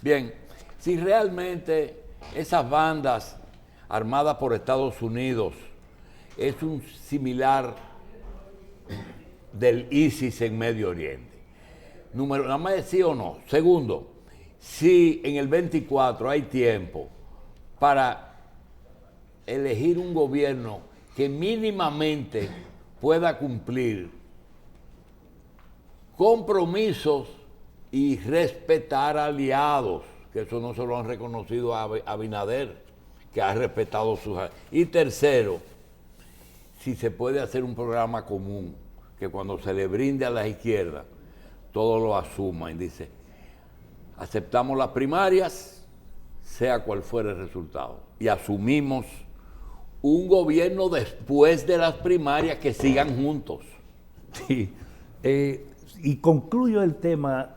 Bien, si realmente esas bandas armadas por Estados Unidos es un similar del ISIS en Medio Oriente. Número, nada más sí o no. Segundo, si en el 24 hay tiempo para elegir un gobierno que mínimamente pueda cumplir compromisos y respetar aliados, que eso no se lo han reconocido a Abinader, que ha respetado sus... Y tercero, si se puede hacer un programa común, que cuando se le brinde a la izquierda, todos lo asuman y dice, aceptamos las primarias, sea cual fuera el resultado, y asumimos un gobierno después de las primarias que sigan juntos. Sí. Y concluyo el tema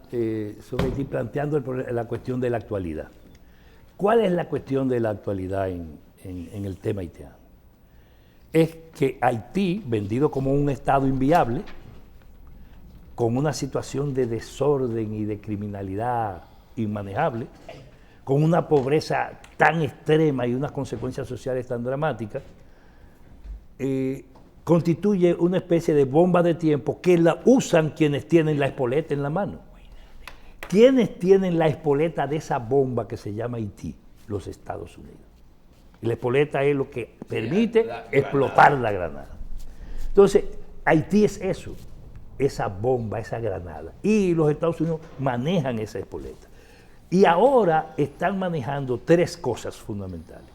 sobre ti planteando la cuestión de la actualidad. ¿Cuál es la cuestión de la actualidad en el tema haitiano? Es que Haití, vendido como un estado inviable, con una situación de desorden y de criminalidad inmanejable, con una pobreza tan extrema y unas consecuencias sociales tan dramáticas, constituye una especie de bomba de tiempo que la usan quienes tienen la espoleta en la mano. ¿Quiénes tienen la espoleta de esa bomba que se llama Haití? Los Estados Unidos. Y la espoleta es lo que permite explotar la granada. Entonces, Haití es eso, esa bomba, esa granada. Y los Estados Unidos manejan esa espoleta. Y ahora están manejando tres cosas fundamentales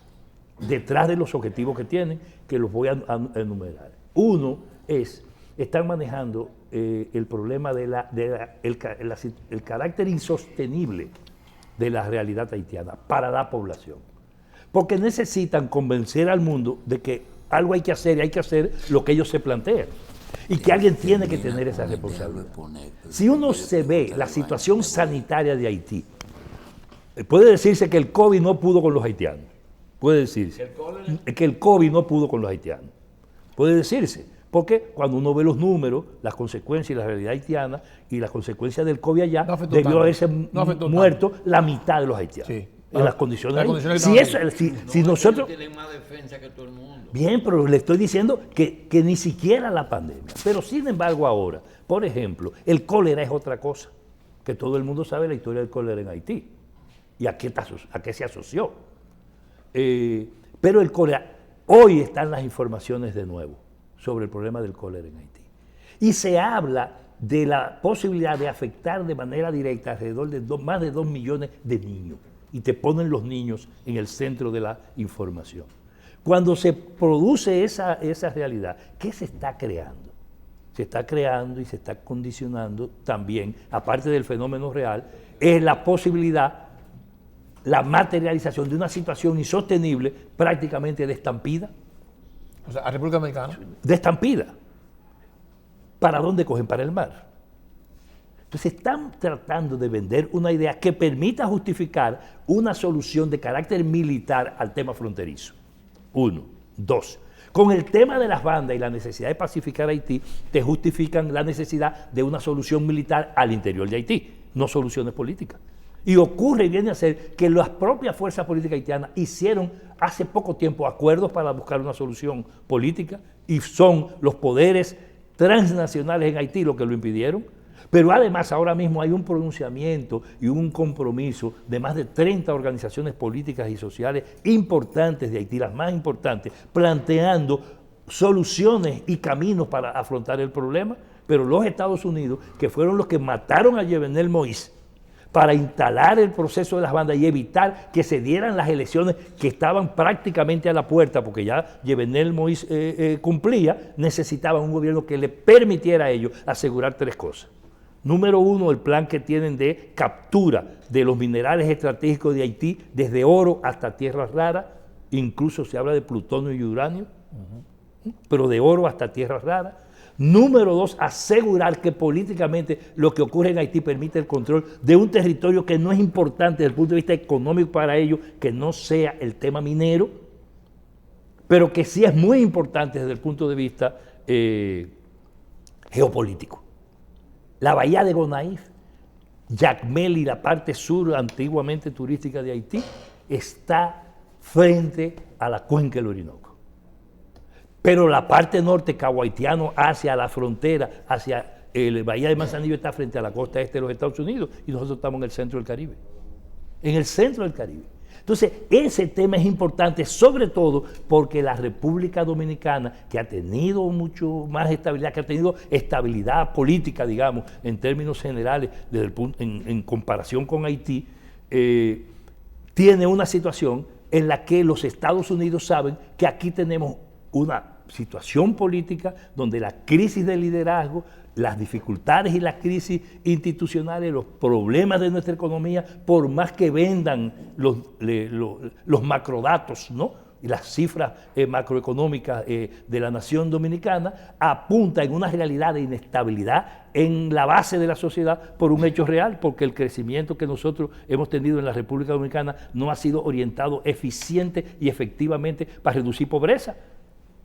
detrás de los objetivos que tienen, que los voy a enumerar. Uno es, están manejando el problema el carácter insostenible de la realidad haitiana para la población. Porque necesitan convencer al mundo de que algo hay que hacer y hay que hacer lo que ellos se plantean. Y que alguien tiene que tener esa responsabilidad. Si uno se ve la situación sanitaria de Haití, puede decirse que el COVID no pudo con los haitianos. Puede decirse que el COVID no pudo con los haitianos. Puede decirse. Porque cuando uno ve los números, las consecuencias y la realidad haitiana y las consecuencias del COVID allá, debió haberse muerto la mitad de los haitianos. Sí. En las condiciones. Si nosotros tienen más defensa que todo el mundo. Bien, pero le estoy diciendo que ni siquiera la pandemia. Pero sin embargo ahora, por ejemplo, el cólera es otra cosa, que todo el mundo sabe la historia del cólera en Haití y a qué se asoció. Pero el cólera, hoy están las informaciones de nuevo sobre el problema del cólera en Haití. Y se habla de la posibilidad de afectar de manera directa alrededor de más de 2 millones de niños. Y te ponen los niños en el centro de la información. Cuando se produce esa realidad, ¿qué se está creando? Se está creando y se está condicionando también, aparte del fenómeno real, es la posibilidad, la materialización de una situación insostenible, prácticamente de estampida. O sea, a República Dominicana. De estampida. ¿Para dónde cogen? Para el mar. Entonces están tratando de vender una idea que permita justificar una solución de carácter militar al tema fronterizo. Uno. Dos. Con el tema de las bandas y la necesidad de pacificar Haití, te justifican la necesidad de una solución militar al interior de Haití, no soluciones políticas. Y ocurre y viene a ser que las propias fuerzas políticas haitianas hicieron hace poco tiempo acuerdos para buscar una solución política y son los poderes transnacionales en Haití los que lo impidieron. Pero además ahora mismo hay un pronunciamiento y un compromiso de más de 30 organizaciones políticas y sociales importantes de Haití, las más importantes, planteando soluciones y caminos para afrontar el problema. Pero los Estados Unidos, que fueron los que mataron a Jovenel Moïse para instalar el proceso de las bandas y evitar que se dieran las elecciones que estaban prácticamente a la puerta, porque ya Jovenel Moïse cumplía, necesitaban un gobierno que le permitiera a ellos asegurar tres cosas. Número uno, el plan que tienen de captura de los minerales estratégicos de Haití, desde oro hasta tierras raras, incluso se habla de plutonio y uranio, pero de oro hasta tierras raras. Número dos, asegurar que políticamente lo que ocurre en Haití permite el control de un territorio que no es importante desde el punto de vista económico para ellos, que no sea el tema minero, pero que sí es muy importante desde el punto de vista geopolítico. La bahía de Gonaïves Jacmel y la parte sur antiguamente turística de Haití está frente a la cuenca del Orinoco. Pero la parte norte, Cabo Haitiano, hacia la frontera, hacia el Bahía de Manzanillo, está frente a la costa este de los Estados Unidos y nosotros estamos en el centro del Caribe. En el centro del Caribe. Entonces, ese tema es importante, sobre todo porque la República Dominicana, que ha tenido mucho más estabilidad, que ha tenido estabilidad política, digamos, en términos generales, desde el punto, en comparación con Haití, tiene una situación en la que los Estados Unidos saben que aquí tenemos una situación política donde la crisis de liderazgo, las dificultades y las crisis institucionales, los problemas de nuestra economía, por más que vendan los macrodatos, ¿no?, y las cifras macroeconómicas de la nación dominicana, apunta en una realidad de inestabilidad en la base de la sociedad por un hecho real, porque el crecimiento que nosotros hemos tenido en la República Dominicana no ha sido orientado eficiente y efectivamente para reducir pobreza,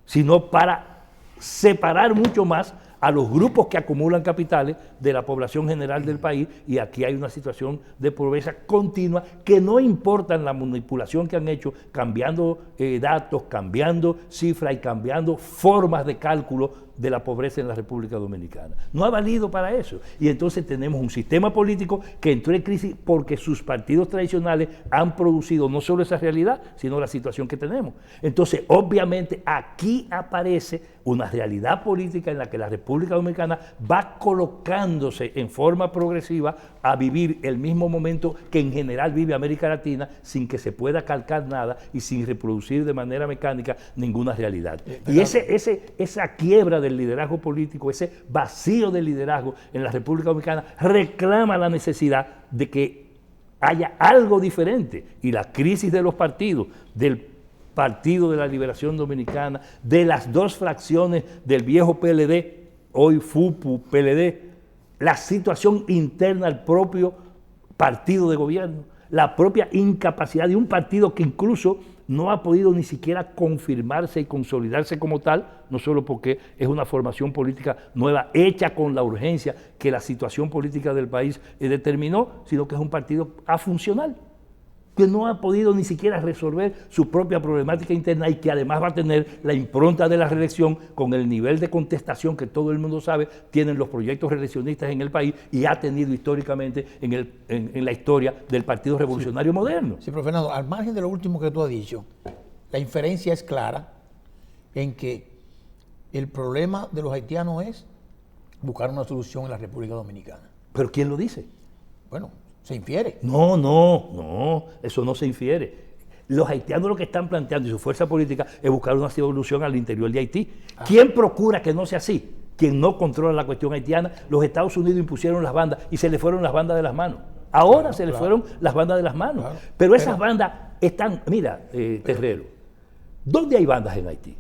sino para separar mucho más a los grupos que acumulan capitales de la población general del país, y aquí hay una situación de pobreza continua que no importa la manipulación que han hecho, cambiando datos, cambiando cifras y cambiando formas de cálculo de la pobreza en la República Dominicana. No ha valido para eso. Y entonces tenemos un sistema político que entró en crisis porque sus partidos tradicionales han producido no solo esa realidad, sino la situación que tenemos. Entonces, obviamente, aquí aparece una realidad política en la que la República Dominicana va colocándose en forma progresiva a vivir el mismo momento que en general vive América Latina, sin que se pueda calcar nada y sin reproducir de manera mecánica ninguna realidad. Y esa quiebra del liderazgo político, ese vacío de liderazgo en la República Dominicana reclama la necesidad de que haya algo diferente, y la crisis de los partidos, del Partido de la Liberación Dominicana, de las dos fracciones del viejo PLD, hoy FUPU, PLD, la situación interna al propio partido de gobierno, la propia incapacidad de un partido que incluso no ha podido ni siquiera confirmarse y consolidarse como tal, no solo porque es una formación política nueva, hecha con la urgencia que la situación política del país determinó, sino que es un partido afuncional, que no ha podido ni siquiera resolver su propia problemática interna y que además va a tener la impronta de la reelección con el nivel de contestación que todo el mundo sabe tienen los proyectos reeleccionistas en el país y ha tenido históricamente en la historia del Partido Revolucionario Moderno. Sí, pero Fernando, al margen de lo último que tú has dicho, la inferencia es clara en que el problema de los haitianos es buscar una solución en la República Dominicana. ¿Pero quién lo dice? Bueno, se infiere. No, eso no se infiere. Los haitianos lo que están planteando y su fuerza política es buscar una solución al interior de Haití. ¿Quién procura que no sea así? Quien no controla la cuestión haitiana. Los Estados Unidos impusieron las bandas y se le fueron las bandas de las manos. Ahora se le fueron las bandas de las manos. Pero esas bandas están, mira, Terrero, ¿dónde hay bandas en Haití?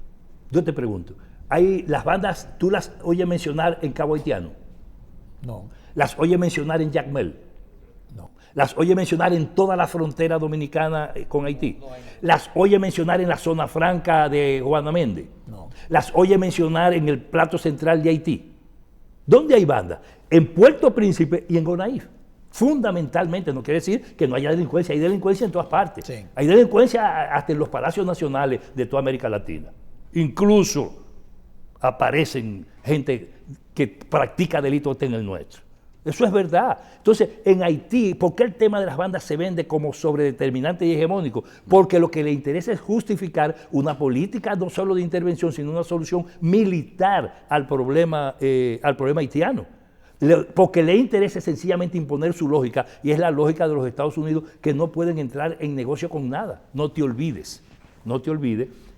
Yo te pregunto, ¿hay las bandas, tú las oyes mencionar en Cabo Haitiano? No. ¿Las oyes mencionar en Jacmel? No. ¿Las oye mencionar en toda la frontera dominicana con Haití? ¿Las oye mencionar en la zona franca de Juana Méndez? No. ¿Las oye mencionar en el plato central de Haití? ¿Dónde hay bandas? En Puerto Príncipe y en Gonaïves. Fundamentalmente, no quiere decir que no haya delincuencia, hay delincuencia en todas partes. Sí. Hay delincuencia hasta en los palacios nacionales de toda América Latina. Incluso aparecen gente que practica delitos en el nuestro. Eso es verdad. Entonces, en Haití, ¿por qué el tema de las bandas se vende como sobredeterminante y hegemónico? Porque lo que le interesa es justificar una política no solo de intervención, sino una solución militar al problema haitiano. Porque le interesa sencillamente imponer su lógica, y es la lógica de los Estados Unidos, que no pueden entrar en negocio con nada. No te olvides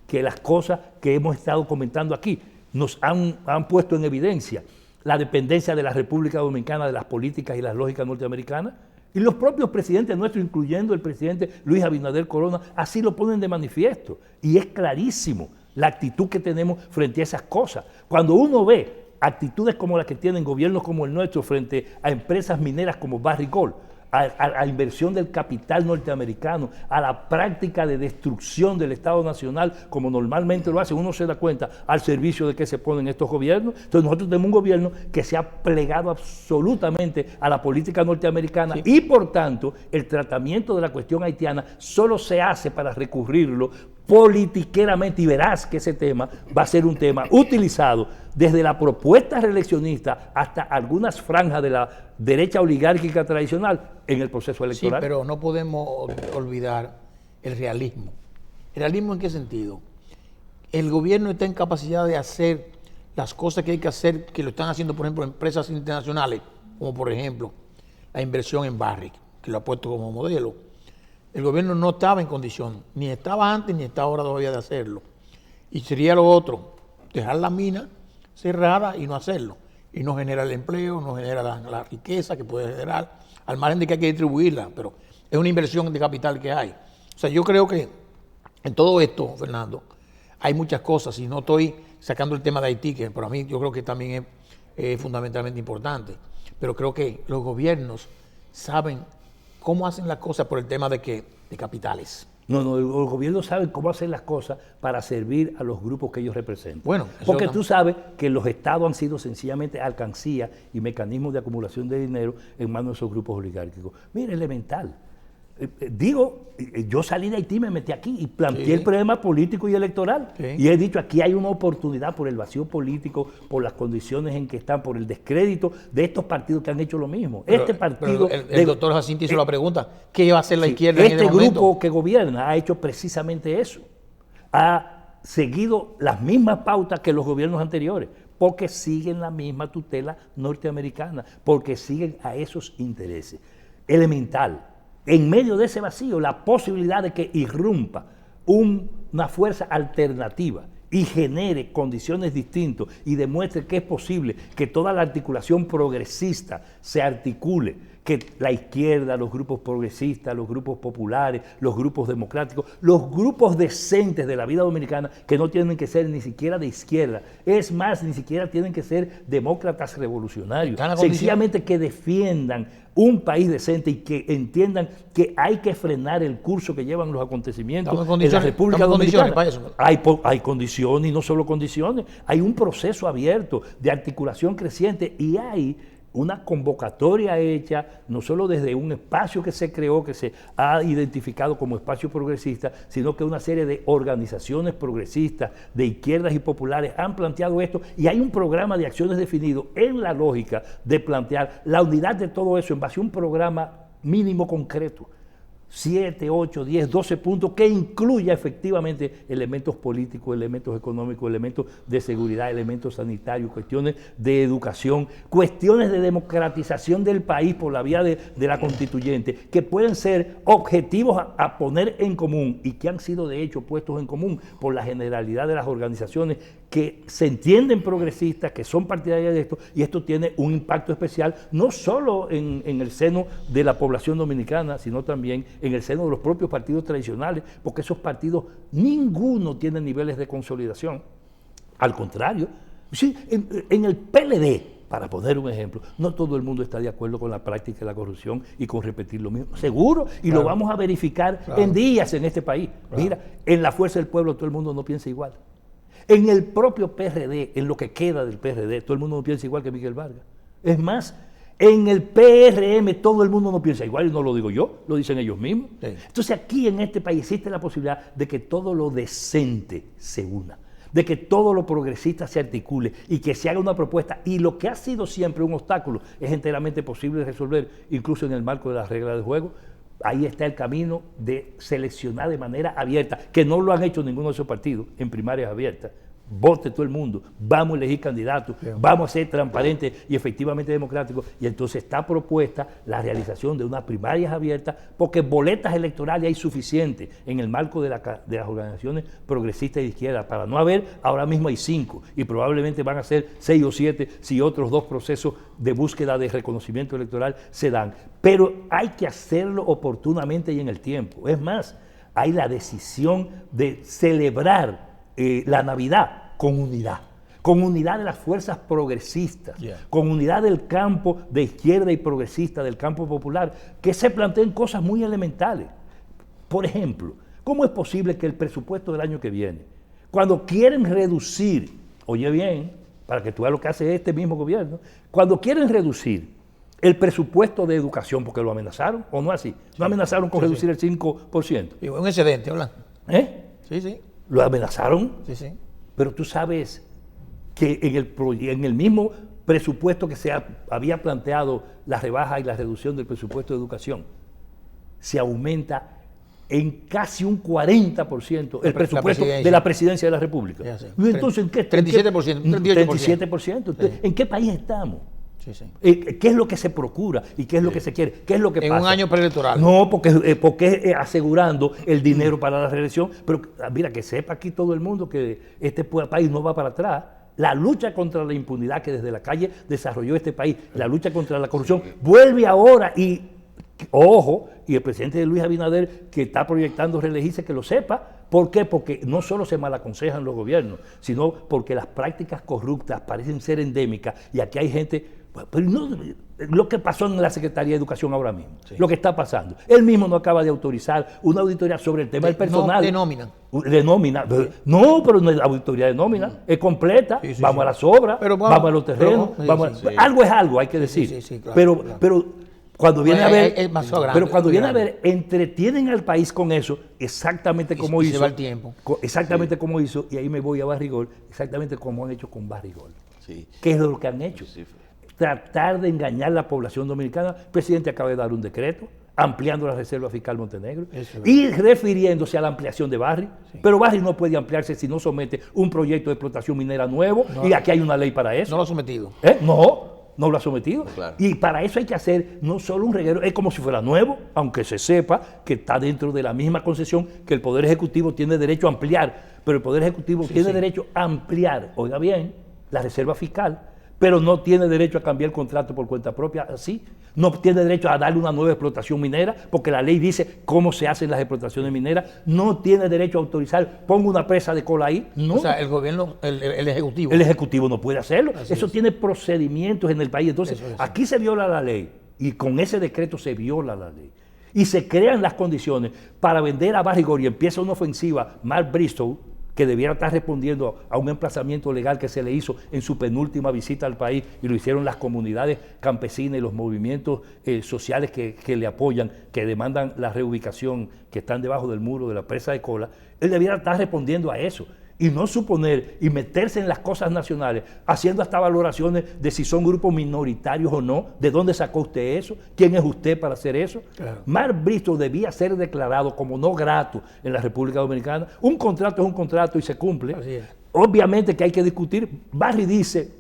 que las cosas que hemos estado comentando aquí nos han puesto en evidencia la dependencia de la República Dominicana de las políticas y las lógicas norteamericanas, y los propios presidentes nuestros, incluyendo el presidente Luis Abinader Corona, así lo ponen de manifiesto, y es clarísimo la actitud que tenemos frente a esas cosas. Cuando uno ve actitudes como las que tienen gobiernos como el nuestro frente a empresas mineras como Barrick Gold, a inversión del capital norteamericano, a la práctica de destrucción del Estado Nacional, como normalmente lo hacen, uno se da cuenta al servicio de que se ponen estos gobiernos. Entonces nosotros tenemos un gobierno que se ha plegado absolutamente a la política norteamericana, sí, y por tanto el tratamiento de la cuestión haitiana solo se hace para recurrirlo politiqueramente, y verás que ese tema va a ser un tema utilizado desde la propuesta reeleccionista hasta algunas franjas de la derecha oligárquica tradicional en el proceso electoral. Sí, pero no podemos olvidar el realismo. ¿El realismo en qué sentido? El gobierno está en capacidad de hacer las cosas que hay que hacer, que lo están haciendo, por ejemplo, empresas internacionales, como por ejemplo la inversión en Barrick, que lo ha puesto como modelo. El gobierno no estaba en condición, ni estaba antes ni está ahora todavía de hacerlo. Y sería lo otro, dejar la mina cerrada y no hacerlo. Y no genera el empleo, no genera la riqueza que puede generar, al margen de que hay que distribuirla, pero es una inversión de capital que hay. O sea, yo creo que en todo esto, Fernando, hay muchas cosas, y no estoy sacando el tema de Haití, que para mí yo creo que también es fundamentalmente importante, pero creo que los gobiernos saben cómo hacen las cosas por el tema de capitales. No, el gobierno sabe cómo hacer las cosas para servir a los grupos que ellos representan. Bueno, porque tú sabes que los estados han sido sencillamente alcancías y mecanismos de acumulación de dinero en manos de esos grupos oligárquicos. Mira, elemental. Yo salí de Haití, me metí aquí y planteé, sí, el problema político y electoral. Sí. Y he dicho, aquí hay una oportunidad por el vacío político, por las condiciones en que están, por el descrédito de estos partidos que han hecho lo mismo. Pero, el doctor Jacinto hizo la pregunta, ¿qué va a hacer la izquierda en este momento? Este grupo que gobierna ha hecho precisamente eso. Ha seguido las mismas pautas que los gobiernos anteriores, porque siguen la misma tutela norteamericana, porque siguen a esos intereses. Elemental. En medio de ese vacío, la posibilidad de que irrumpa una fuerza alternativa y genere condiciones distintas y demuestre que es posible que toda la articulación progresista se articule, que la izquierda, los grupos progresistas, los grupos populares, los grupos democráticos, los grupos decentes de la vida dominicana, que no tienen que ser ni siquiera de izquierda, es más, ni siquiera tienen que ser demócratas revolucionarios, sencillamente que defiendan un país decente y que entiendan que hay que frenar el curso que llevan los acontecimientos en la República Dominicana. Hay condiciones, y no solo condiciones, hay un proceso abierto de articulación creciente, y hay una convocatoria hecha, no solo desde un espacio que se creó, que se ha identificado como espacio progresista, sino que una serie de organizaciones progresistas, de izquierdas y populares han planteado esto, y hay un programa de acciones definido en la lógica de plantear la unidad de todo eso en base a un programa mínimo concreto. 7, 8, 10, 12 puntos que incluya efectivamente elementos políticos, elementos económicos, elementos de seguridad, elementos sanitarios, cuestiones de educación, cuestiones de democratización del país por la vía de la constituyente, que pueden ser objetivos a poner en común y que han sido de hecho puestos en común por la generalidad de las organizaciones que se entienden progresistas, que son partidarias de esto, y esto tiene un impacto especial no solo en el seno de la población dominicana, sino también en el seno de los propios partidos tradicionales, porque esos partidos, ninguno tiene niveles de consolidación. Al contrario, sí, en el PLD, para poner un ejemplo, no todo el mundo está de acuerdo con la práctica de la corrupción y con repetir lo mismo, seguro, y claro, lo vamos a verificar en días en este país. Claro. Mira, en la Fuerza del Pueblo todo el mundo no piensa igual. En el propio PRD, en lo que queda del PRD, todo el mundo no piensa igual que Miguel Vargas. Es más, en el PRM todo el mundo no piensa igual, y no lo digo yo, lo dicen ellos mismos. Sí. Entonces aquí en este país existe la posibilidad de que todo lo decente se una, de que todo lo progresista se articule y que se haga una propuesta, y lo que ha sido siempre un obstáculo es enteramente posible de resolver, incluso en el marco de las reglas del juego. Ahí está el camino de seleccionar de manera abierta, que no lo han hecho ninguno de esos partidos en primarias abiertas. Vote todo el mundo, vamos a elegir candidatos, vamos a ser transparentes y efectivamente democráticos, y entonces está propuesta la realización de unas primarias abiertas, porque boletas electorales hay suficientes en el marco de las organizaciones progresistas y de izquierda. Para no haber, ahora mismo hay 5, y probablemente van a ser 6 o 7 si otros 2 procesos de búsqueda de reconocimiento electoral se dan. Pero hay que hacerlo oportunamente y en el tiempo. Es más, hay la decisión de celebrar la Navidad con unidad. con unidad de las fuerzas progresistas, Yeah. con unidad del campo de izquierda y progresista, del campo popular, que se planteen cosas muy elementales. Por ejemplo, ¿cómo es posible que el presupuesto del año que viene, cuando quieren reducir, oye bien, para que tú veas lo que hace este mismo gobierno, cuando quieren reducir el presupuesto de educación, porque lo amenazaron, o no así, no amenazaron con reducir el 5%, Y un excedente, ¿verdad? ¿eh? Sí, sí. Lo amenazaron, Sí, sí. pero tú sabes que en el mismo presupuesto que había planteado la rebaja y la reducción del presupuesto de educación, se aumenta en casi un 40% el presupuesto de la presidencia de la República. Ya sé. Y entonces, ¿en qué? 37%, 38%. 37%. Entonces, ¿en qué país estamos? Sí, sí. ¿Qué es lo que se procura y qué es lo que se quiere? ¿Qué es lo que En pasa? un año preelectoral. No, porque es asegurando el dinero para la reelección. Pero mira, que sepa aquí todo el mundo que este país no va para atrás. La lucha contra la impunidad que desde la calle desarrolló este país, la lucha contra la corrupción, vuelve ahora y, ojo, y el presidente Luis Abinader, que está proyectando reelegirse, que lo sepa. ¿Por qué? Porque no solo se malaconsejan los gobiernos, sino porque las prácticas corruptas parecen ser endémicas y aquí hay gente, pero no, lo que pasó en la Secretaría de Educación ahora mismo, lo que está pasando. Él mismo no acaba de autorizar una auditoría sobre el tema del personal. De nómina. De nómina. No, pero no es auditoría de nómina, es completa. Sí, sí, vamos sí. a las obras, Pero vamos a los terrenos. Algo es algo, hay que decir. Sí, claro, pero, claro. pero cuando viene a ver, Es más grande, pero cuando es viene a grande. ver, entretienen al país con eso, exactamente como Y hizo. se va el tiempo. Exactamente como hizo, y ahí me voy a Barrigol, exactamente como han hecho con Barrigol. Sí. ¿Qué es lo que han hecho? Sí, Tratar de engañar a la población dominicana. El presidente acaba de dar un decreto ampliando la Reserva Fiscal Montenegro Eso es y refiriéndose a la ampliación de Barri. Pero Barri no puede ampliarse si no somete un proyecto de explotación minera nuevo y aquí hay una ley para eso. No lo ha sometido. No lo ha sometido. Claro. Y para eso hay que hacer no solo un reguero, es como si fuera nuevo, aunque se sepa que está dentro de la misma concesión que el Poder Ejecutivo tiene derecho a ampliar. Pero el Poder Ejecutivo tiene derecho a ampliar, oiga bien, la Reserva Fiscal, pero no tiene derecho a cambiar el contrato por cuenta propia, así. No tiene derecho a darle una nueva explotación minera, porque la ley dice cómo se hacen las explotaciones mineras. No tiene derecho a autorizar, pongo una presa de cola ahí. No. O sea, el gobierno, el Ejecutivo. El Ejecutivo no puede hacerlo. Así Eso es. tiene procedimientos en el país. Entonces, Eso es. aquí se viola la ley y con ese decreto se viola la ley. Y se crean las condiciones para vender a Barrigol y empieza una ofensiva, Mark Bristow, que debiera estar respondiendo a un emplazamiento legal que se le hizo en su penúltima visita al país y lo hicieron las comunidades campesinas y los movimientos sociales que le apoyan, que demandan la reubicación, que están debajo del muro de la presa de cola. Él debiera estar respondiendo a eso y no suponer y meterse en las cosas nacionales, haciendo hasta valoraciones de si son grupos minoritarios o no, de dónde sacó usted eso, quién es usted para hacer eso. Claro. Mark Bristow debía ser declarado como no grato en la República Dominicana. Un contrato es un contrato y se cumple. Así es. Obviamente que hay que discutir. Barry dice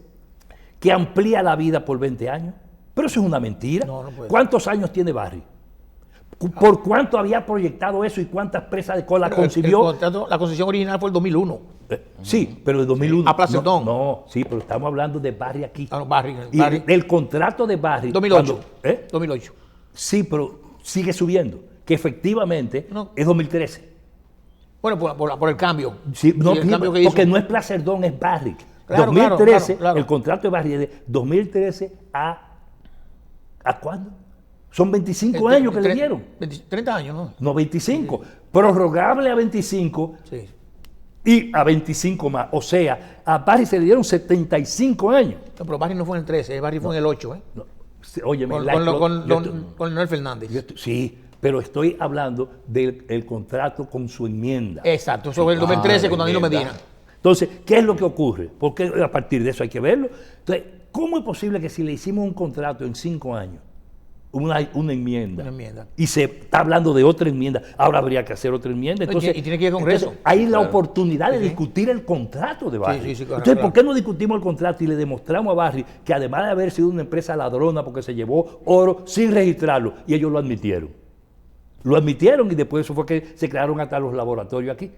que amplía la vida por 20 años, pero eso es una mentira. No, no puede ser. ¿Cuántos años tiene Barry? ¿Por cuánto había proyectado eso y cuántas presas de cola concibió? La concesión original fue el 2001. Sí, pero de 2001. A Placetón. No, sí, pero estamos hablando de Barry aquí. Ah, no, Barry. Y Barry. el contrato de Barry. 2008. cuando- 2008. Sí, pero sigue subiendo, que efectivamente No. es 2013. Bueno, por el cambio. Sí, no, Y el cambio que hizo. porque no es Placerdón, es Barrick. Claro, 2013, claro. el contrato de Barrick es de 2013 ¿a cuándo? Son 25 años que le dieron. 30 años, ¿no? No, 25. Prorrogable a 25 Sí. y a 25 más. O sea, a Barrick se le dieron 75 años. No, pero Barry no fue en el 13, Barry fue en el 8, ¿eh? No, óyeme, Con Leonel Fernández. sí, pero estoy hablando del contrato con su enmienda. Exacto, eso fue el 2013 con Danilo enmienda. Medina. Entonces, ¿qué es lo que ocurre? Porque a partir de eso hay que verlo. Entonces, ¿cómo es posible que si le hicimos un contrato en 5 años, una enmienda, Una enmienda. y se está hablando de otra enmienda, ahora habría que hacer otra enmienda? Entonces, Y tiene que ir al Congreso. entonces, hay la Claro. oportunidad de Sí. discutir el contrato de Barry. Sí, claro, Entonces, claro. ¿por qué no discutimos el contrato y le demostramos a Barry que además de haber sido una empresa ladrona porque se llevó oro sin registrarlo, y ellos lo admitieron? Lo admitieron y después eso fue que se crearon hasta los laboratorios aquí.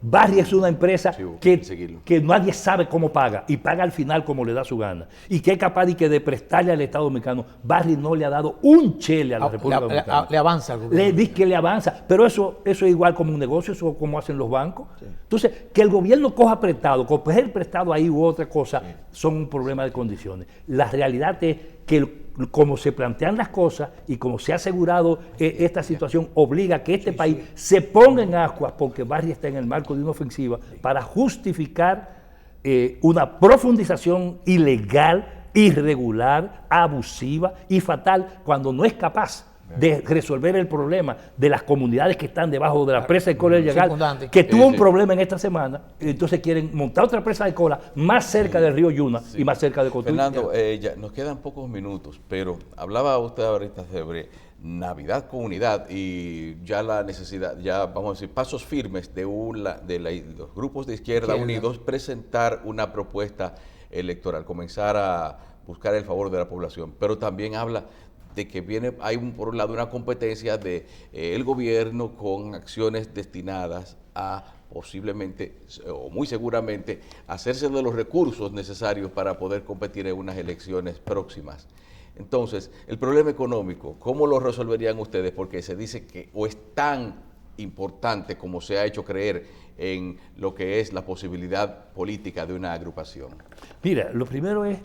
Barry es una empresa Sí, hubo que seguirlo. que nadie sabe cómo paga y paga al final como le da su gana. Y que es capaz de prestarle al Estado dominicano. Barry no le ha dado un chele a la República Dominicana. Le avanza al gobierno. Le dice que le avanza, pero eso es igual como un negocio, eso es como hacen los bancos. Entonces, que el gobierno coja prestado, coger prestado ahí u otra cosa, son un problema de condiciones. La realidad es que como se plantean las cosas y como se ha asegurado esta situación, obliga a que este país se ponga en ascuas porque Barry está en el marco de una ofensiva para justificar una profundización ilegal, irregular, abusiva y fatal cuando no es capaz de resolver el problema de las comunidades que están debajo de la presa de cola del Llagal, Circundante. que tuvo un problema en esta semana, entonces quieren montar otra presa de cola más cerca del río Yuna y más cerca de Cotuí. Fernando, ya nos quedan pocos minutos, pero hablaba usted ahorita sobre Navidad Comunidad y ya la necesidad, ya vamos a decir, pasos firmes de los grupos de izquierda unidos presentar una propuesta electoral, comenzar a buscar el favor de la población, pero también habla de que por un lado una competencia de el gobierno con acciones destinadas a posiblemente o muy seguramente hacerse de los recursos necesarios para poder competir en unas elecciones próximas. Entonces, el problema económico, ¿cómo lo resolverían ustedes? Porque se dice que o es tan importante como se ha hecho creer en lo que es la posibilidad política de una agrupación. Mira, lo primero es,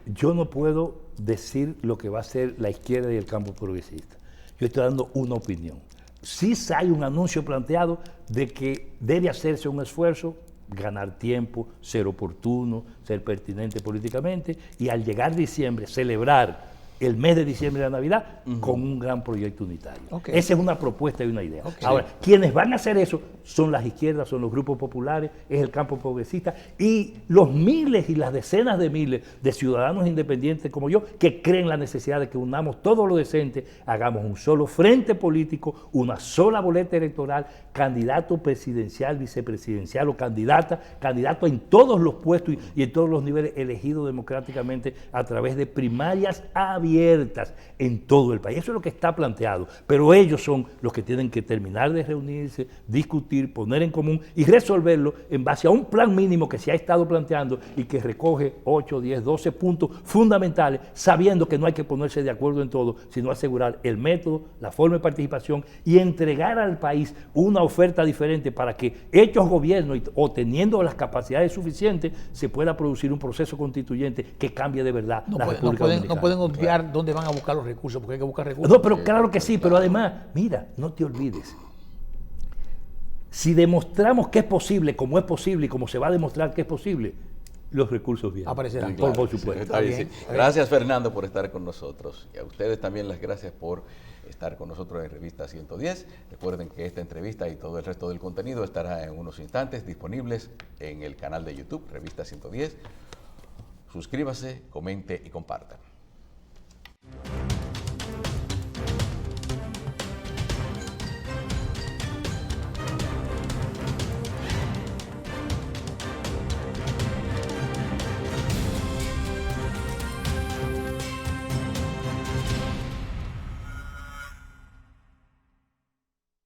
yo no puedo decir lo que va a hacer la izquierda y el campo progresista. Yo estoy dando una opinión. Sí hay un anuncio planteado de que debe hacerse un esfuerzo, ganar tiempo, ser oportuno, ser pertinente políticamente y al llegar diciembre celebrar el mes de diciembre de la Navidad con un gran proyecto unitario. Esa es una propuesta y una idea. Ahora, quienes van a hacer eso son las izquierdas, son los grupos populares, es el campo progresista y los miles y las decenas de miles de ciudadanos independientes como yo que creen la necesidad de que unamos todo lo decente, hagamos un solo frente político, una sola boleta electoral, candidato presidencial, vicepresidencial o candidato en todos los puestos y en todos los niveles elegidos democráticamente a través de primarias abiertas en todo el país. Eso es lo que está planteado, pero ellos son los que tienen que terminar de reunirse, discutir, poner en común y resolverlo en base a un plan mínimo que se ha estado planteando y que recoge 8, 10, 12 puntos fundamentales, sabiendo que no hay que ponerse de acuerdo en todo, sino asegurar el método, la forma de participación y entregar al país una oferta diferente para que hechos gobiernos o teniendo las capacidades suficientes se pueda producir un proceso constituyente que cambie de verdad la República Dominicana. No pueden obviar dónde van a buscar los recursos, porque hay que buscar recursos. No, pero claro que sí, pero además, mira, no te olvides. Si demostramos que es posible, como es posible y como se va a demostrar que es posible, los recursos vienen. Aparecerán. Por supuesto. Está bien, sí. Gracias, Fernando, por estar con nosotros. Y a ustedes también las gracias por estar con nosotros en Revista 110. Recuerden que esta entrevista y todo el resto del contenido estará en unos instantes disponibles en el canal de YouTube, Revista 110. Suscríbase, comente y compartan.